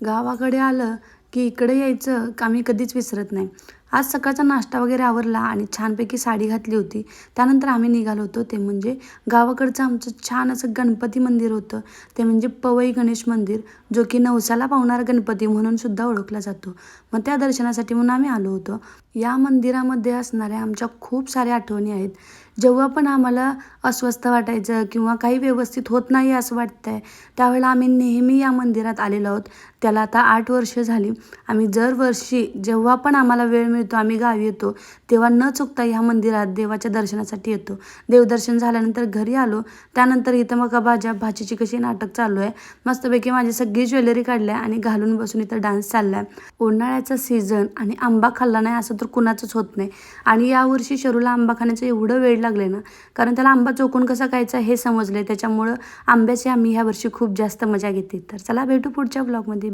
गावाकडे आलं की इकडे यायचं का मी कधीच विसरत नाही. आज सकाळचा नाश्ता वगैरे आवरला आणि छानपैकी साडी घातली होती. त्यानंतर आम्ही निघालो होतो ते म्हणजे गावाकडचं आमचं छान असं गणपती मंदिर होतं. ते म्हणजे पवई गणेश मंदिर, जो की नवसाला पावणारा गणपती म्हणून सुद्धा ओळखला जातो. मग त्या दर्शनासाठी म्हणून आम्ही आलो होतो. या मंदिरामध्ये असणाऱ्या आमच्या खूप साऱ्या आठवणी आहेत. जेव्हा पण आम्हाला अस्वस्थ वाटायचं किंवा काही व्यवस्थित होत नाही असं वाटतंय, त्यावेळेला आम्ही नेहमी या मंदिरात आलेलो आहोत. त्याला आता 8 वर्ष झाली. आम्ही दरवर्षी जेव्हा पण आम्हाला वेळ मिळतो, आम्ही गावी येतो, तेव्हा न चुकता ह्या मंदिरात देवाच्या दर्शनासाठी येतो. देवदर्शन झाल्यानंतर घरी आलो, त्यानंतर इथं मग माझ्या भाचीची कशी नाटक चालू आहे. मस्तपैकी माझी सगळी ज्वेलरी काढली आहे आणि घालून बसून इथं डान्स चालला आहे. उन्हाळ्याचा सीझन आणि आंबा खाल्ला नाही असं तर कुणाचंच होत नाही. आणि यावर्षी शरूला आंबा खाण्याचं एवढं वेड लागले ना, कारण त्याला आंबा चोखून कसा खायचा हे समजले. त्याच्यामुळं आंब्याची आम्ही ह्यावर्षी खूप जास्त मजा घेते. तर चला भेटू पुढच्या ब्लॉगमध्ये.